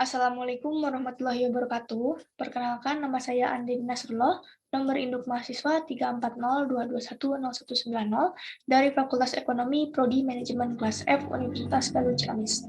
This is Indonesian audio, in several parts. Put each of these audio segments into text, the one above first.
Assalamualaikum warahmatullahi wabarakatuh. Perkenalkan, nama saya Andin Nasrullah, nomor induk mahasiswa 34022101990 dari Fakultas Ekonomi Prodi Manajemen Kelas F Universitas Galuh Ciamis.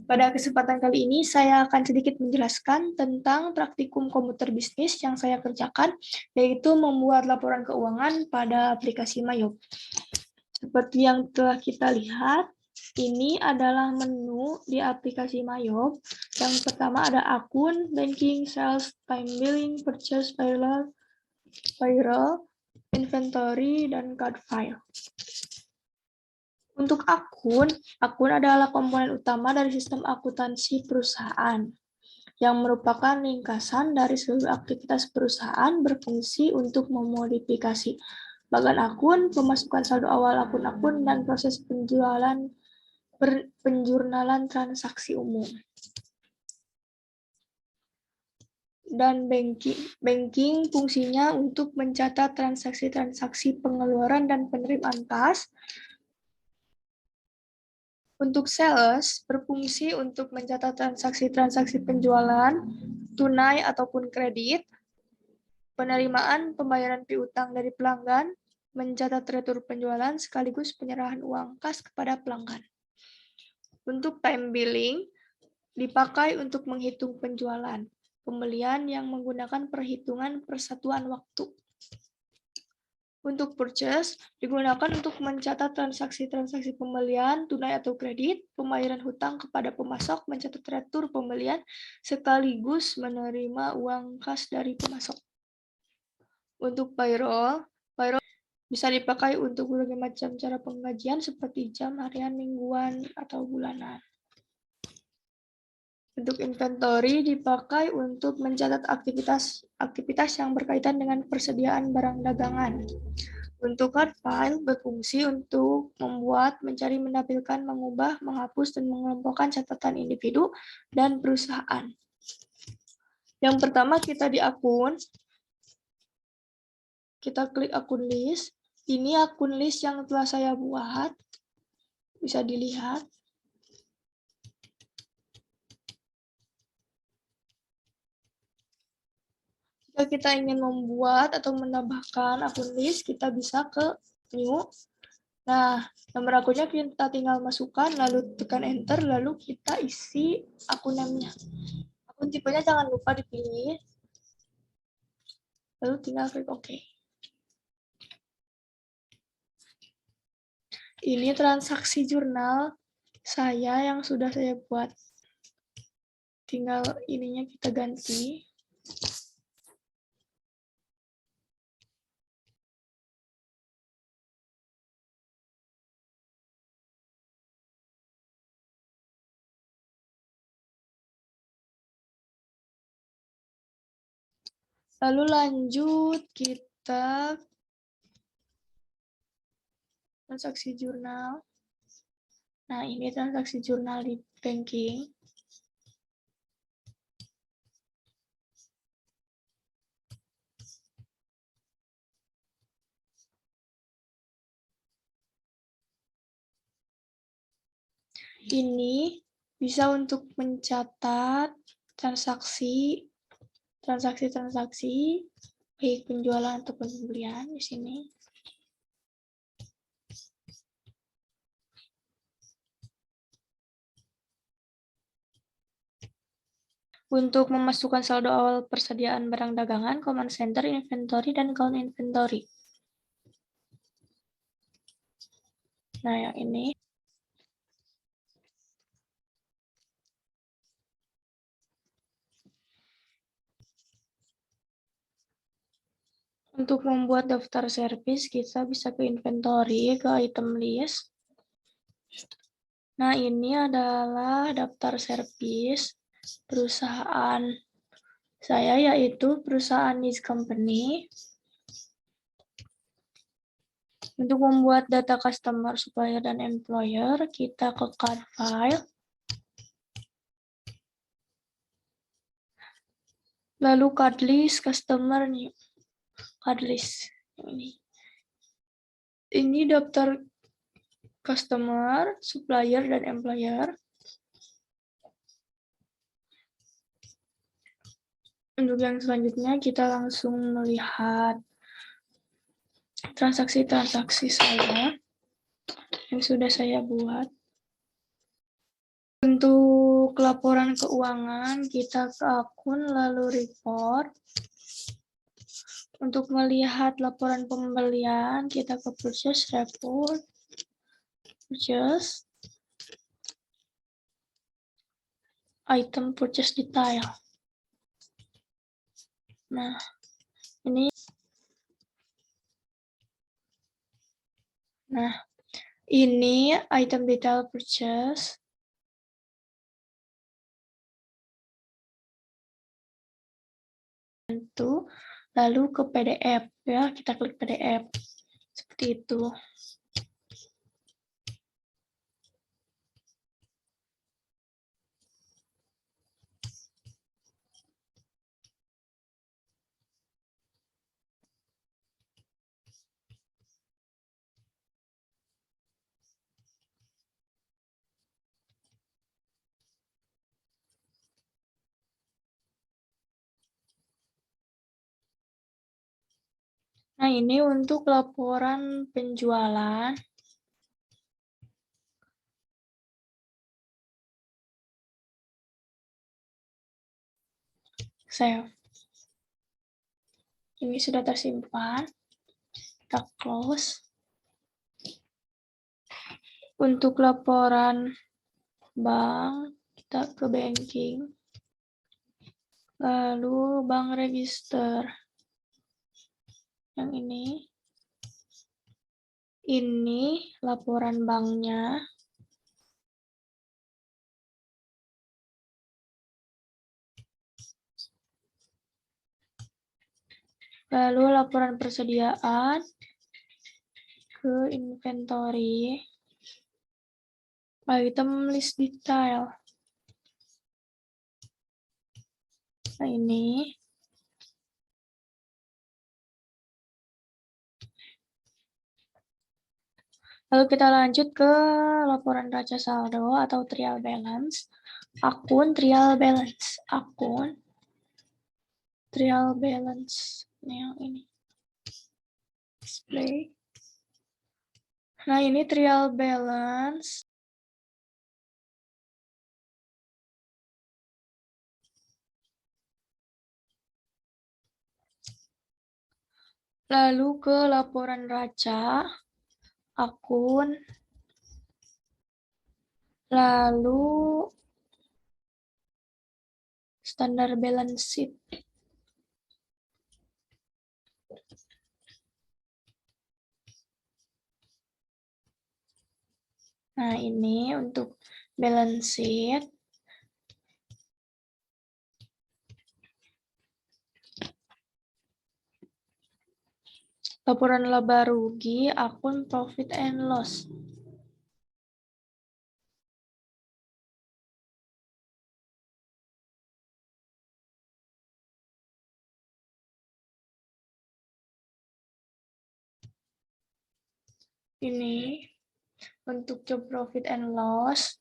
Pada kesempatan kali ini, saya akan sedikit menjelaskan tentang praktikum komputer bisnis yang saya kerjakan, yaitu membuat laporan keuangan pada aplikasi Mayop. Seperti yang telah kita lihat, ini adalah menu di aplikasi Mayop. Yang pertama ada akun, banking, sales, time billing, purchase, payroll, inventory, dan card file. Untuk akun adalah komponen utama dari sistem akuntansi perusahaan, yang merupakan ringkasan dari seluruh aktivitas perusahaan berfungsi untuk memodifikasi bagan akun, pemasukan saldo awal akun-akun, dan proses penjurnalan transaksi umum. Dan banking fungsinya untuk mencatat transaksi-transaksi pengeluaran dan penerimaan kas. Untuk sales, berfungsi untuk mencatat transaksi-transaksi penjualan, tunai ataupun kredit, penerimaan pembayaran piutang dari pelanggan, mencatat retur penjualan sekaligus penyerahan uang kas kepada pelanggan. Untuk time billing, dipakai untuk menghitung penjualan, pembelian yang menggunakan perhitungan persatuan waktu. Untuk purchase, digunakan untuk mencatat transaksi-transaksi pembelian, tunai atau kredit, pembayaran hutang kepada pemasok, mencatat retur pembelian, sekaligus menerima uang kas dari pemasok. Untuk payroll bisa dipakai untuk berbagai macam cara penggajian seperti jam, harian, mingguan, atau bulanan. Untuk inventory dipakai untuk mencatat aktivitas yang berkaitan dengan persediaan barang dagangan. Untuk card file berfungsi untuk membuat, mencari, menampilkan, mengubah, menghapus, dan mengelompokkan catatan individu dan perusahaan. Yang pertama kita di akun, kita klik akun list. Ini akun list yang telah saya buat, bisa dilihat. Jika kita ingin membuat atau menambahkan akun list, kita bisa ke new. Nah, nomor akunnya kita tinggal masukkan, lalu tekan enter, lalu kita isi akun namanya. Akun tipenya jangan lupa dipilih, lalu tinggal klik OK. Ini transaksi jurnal saya yang sudah saya buat. Tinggal ininya kita ganti. Lalu lanjut kita transaksi jurnal. Nah, ini transaksi jurnal di banking. Ini bisa untuk mencatat transaksi baik penjualan ataupun pembelian di sini. Untuk memasukkan saldo awal persediaan barang dagangan, command center, inventory, dan count inventory. Nah, yang ini. Untuk membuat daftar servis, kita bisa ke inventory, ke item list. Nah, ini adalah daftar servis perusahaan saya, yaitu perusahaan Niche Company. Untuk membuat data customer, supplier, dan employer, kita ke card file. Lalu card list, customer, new. Card list. Ini daftar customer, supplier, dan employer. Untuk yang selanjutnya kita langsung melihat transaksi-transaksi saya yang sudah saya buat. Untuk laporan keuangan, kita ke akun lalu report. Untuk melihat laporan pembelian, kita ke purchase report, purchase, item purchase detail. Nah, ini item detail purchase. Lalu ke PDF ya, kita klik PDF. Seperti itu. Nah, ini untuk laporan penjualan. Save. Ini sudah tersimpan. Kita close. Untuk laporan bank, kita ke banking. Lalu bank register. Yang ini laporan banknya. Lalu laporan persediaan ke inventory. Item list detail. Nah, ini. Lalu kita lanjut ke laporan raca saldo atau trial balance. Akun trial balance. Akun trial balance. Yang ini. Display. Nah, ini trial balance. Lalu ke laporan raca, akun, lalu standar balance sheet. Nah, ini untuk balance sheet. Laporan laba rugi, akun profit and loss. Ini untuk job profit and loss.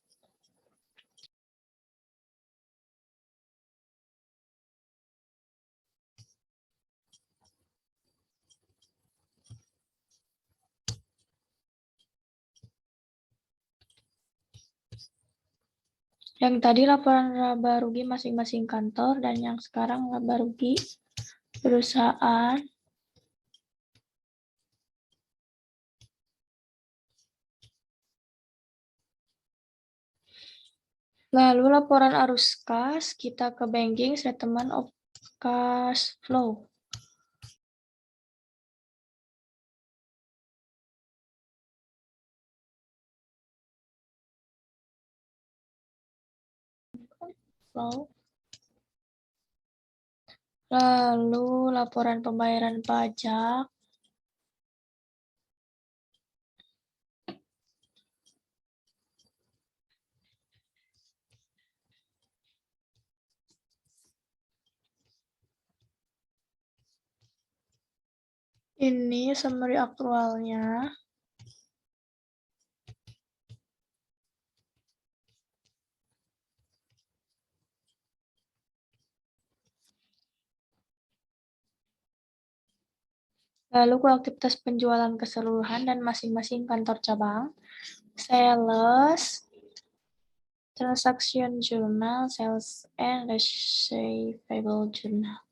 Yang tadi laporan laba rugi masing-masing kantor dan yang sekarang laba rugi perusahaan. Lalu laporan arus kas, kita ke banking statement of cash flow. Lalu laporan pembayaran pajak. Ini summary aktualnya. Lalu aktivitas penjualan keseluruhan dan masing-masing kantor cabang. Sales, transaction journal, sales and receivable journal.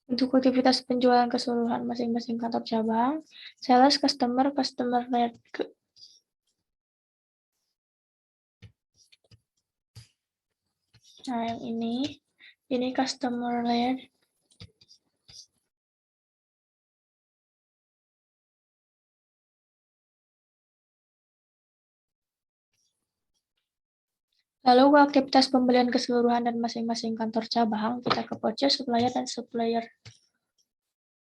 Untuk aktivitas penjualan keseluruhan masing-masing kantor cabang, sales, customer led. Nah, yang ini customer led. Lalu aktivitas pembelian keseluruhan dan masing-masing kantor cabang, kita ke purchase, supplier, dan supplier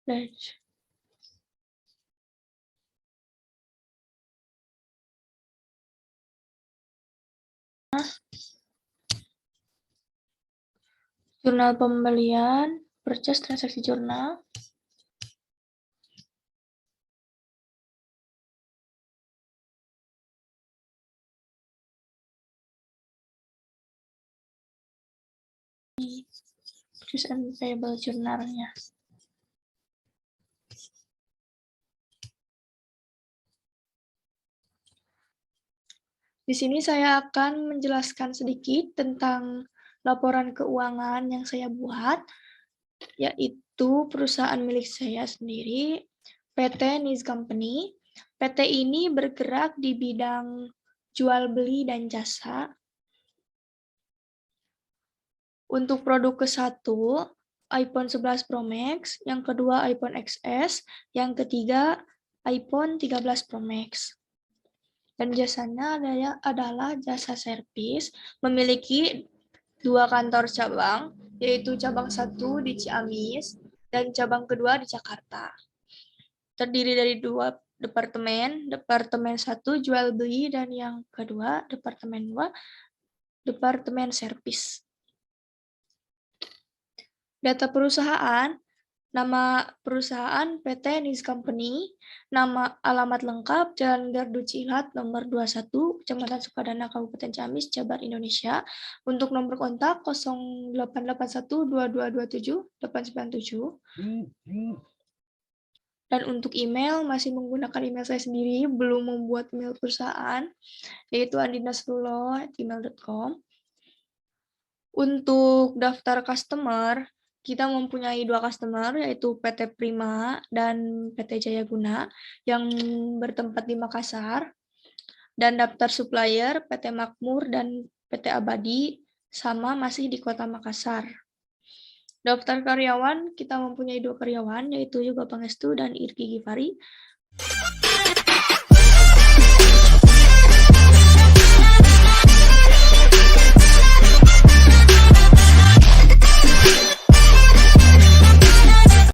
pledge. Jurnal pembelian, purchase transaksi jurnal. Purchase and payable jurnalnya. Di sini saya akan menjelaskan sedikit tentang laporan keuangan yang saya buat, yaitu perusahaan milik saya sendiri, PT Nis Company. PT ini bergerak di bidang jual beli dan jasa. Untuk produk ke-1, iPhone 11 Pro Max, yang kedua iPhone XS, yang ketiga iPhone 13 Pro Max. Dan jasanya adalah jasa servis, memiliki 2 kantor cabang, yaitu cabang 1 di Ciamis dan cabang kedua di Jakarta. Terdiri dari 2 departemen, departemen 1 jual beli dan yang kedua departemen 2 departemen servis. Data perusahaan, nama perusahaan PT Nis Company, nama alamat lengkap Jalan Gardu Cilat nomor 21, Kecamatan Sukadana, Kabupaten Ciamis, Jabar, Indonesia. Untuk nomor kontak 08812227 897. Dan untuk email, masih menggunakan email saya sendiri, belum membuat email perusahaan, yaitu andinasrulo@gmail.com. Untuk daftar customer, kita mempunyai 2 customer, yaitu PT Prima dan PT Jayaguna yang bertempat di Makassar. Dan daftar supplier PT Makmur dan PT Abadi sama masih di Kota Makassar. Daftar karyawan, kita mempunyai 2 karyawan, yaitu Yoga Pangestu dan Irgi Givari.